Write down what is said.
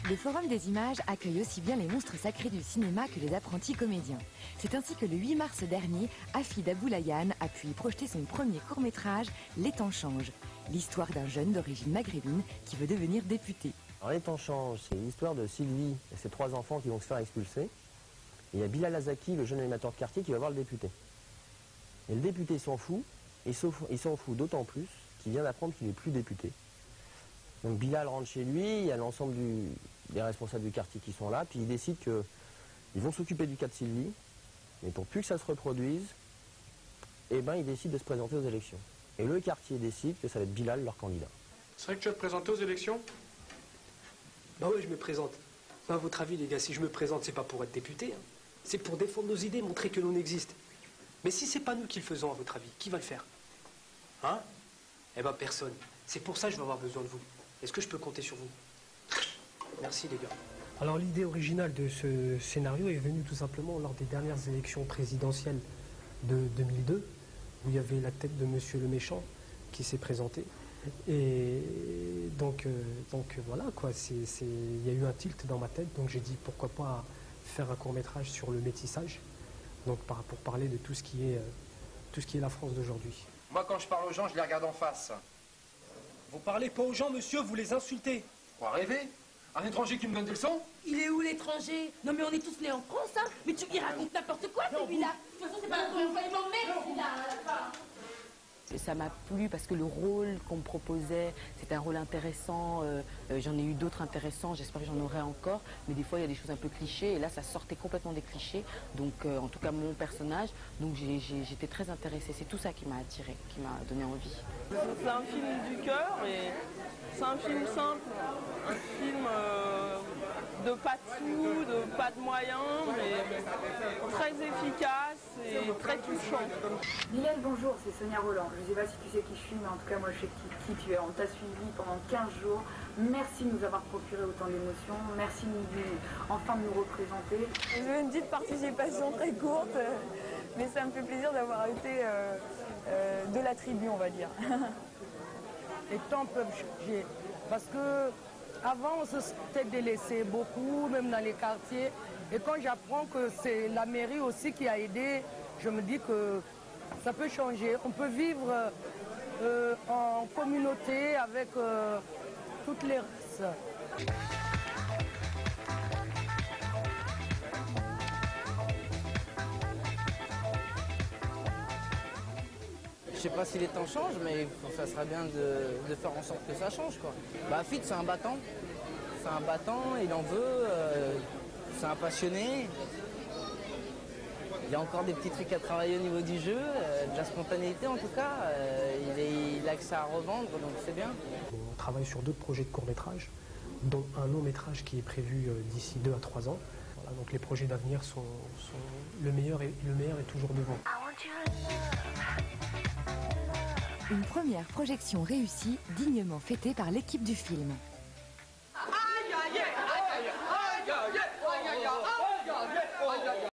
Le Forum des images accueille aussi bien les monstres sacrés du cinéma que les apprentis comédiens. C'est ainsi que le 8 mars dernier, Hafid Aboulayan a pu y projeter son premier court-métrage, Les temps changent. L'histoire d'un jeune d'origine maghrébine qui veut devenir député. Alors, Les temps changent, c'est l'histoire de Sylvie et ses 3 enfants qui vont se faire expulser. Et il y a Bilal Azaki, le jeune animateur de quartier, qui va voir le député. Et le député s'en fout, et il s'en fout d'autant plus qu'il vient d'apprendre qu'il n'est plus député. Donc Bilal rentre chez lui, il y a l'ensemble des responsables du quartier qui sont là, puis ils décident qu'ils vont s'occuper du cas de Sylvie, mais pour plus que ça se reproduise, eh ben, ils décident de se présenter aux élections. Et le quartier décide que ça va être Bilal leur candidat. C'est vrai que tu vas te présenter aux élections? Bah oui, je me présente. À votre avis, les gars, si je me présente, c'est pas pour être député, hein. C'est pour défendre nos idées, montrer que l'on existe. Mais si c'est pas nous qui le faisons, à votre avis, qui va le faire? Hein? Eh ben personne. C'est pour ça que je vais avoir besoin de vous. Est-ce que je peux compter sur vous? Merci les gars. Alors l'idée originale de ce scénario est venue tout simplement lors des dernières élections présidentielles de 2002, où il y avait la tête de Monsieur le Méchant qui s'est présenté. Et donc voilà quoi, il y a eu un tilt dans ma tête, donc j'ai dit pourquoi pas faire un court-métrage sur le métissage, donc pour parler de tout ce qui est la France d'aujourd'hui. Moi quand je parle aux gens, je les regarde en face. Vous parlez pas aux gens, monsieur, vous les insultez. Quoi, rêver? Un étranger qui me donne des leçons? Il est où l'étranger? Non mais on est tous nés en France, hein. Mais il raconte n'importe quoi celui-là. De toute façon c'est pas la première fois qu'il m'emmerde celui-là à la fin. Ça m'a plu parce que le rôle qu'on me proposait, c'était un rôle intéressant. J'en ai eu d'autres intéressants, j'espère que j'en aurai encore. Mais des fois, il y a des choses un peu clichés. Et là, ça sortait complètement des clichés. Donc, en tout cas, mon personnage. Donc, j'étais très intéressée. C'est tout ça qui m'a attirée, qui m'a donné envie. C'est un film du cœur et c'est un film simple. Un film de pas de sous, de pas de moyens, mais très efficace et très touchant. Bilal, bonjour, c'est Sonia Roland. Je ne sais pas si tu sais qui je suis, mais en tout cas, moi, je sais qui tu es. On t'a suivi pendant 15 jours. Merci de nous avoir procuré autant d'émotions. Merci enfin de nous représenter. J'ai une petite participation très courte, mais ça me fait plaisir d'avoir été de la tribu, on va dire. Les temps peuvent changer parce que avant on se sentait délaissé beaucoup, même dans les quartiers. Et quand j'apprends que c'est la mairie aussi qui a aidé, je me dis que ça peut changer. On peut vivre en communauté avec toutes les races. Je sais pas si les temps changent, mais ça serait bien de faire en sorte que ça change, quoi. Bah, Hafid, c'est un battant. C'est un battant, il en veut, c'est un passionné. Il y a encore des petits trucs à travailler au niveau du jeu, de la spontanéité en tout cas. Il a que ça à revendre, donc c'est bien. On travaille sur d'autres projets de court-métrage, dont un long-métrage qui est prévu d'ici 2 à 3 ans. Voilà, donc les projets d'avenir sont le meilleur est toujours devant. Une première projection réussie, dignement fêtée par l'équipe du film.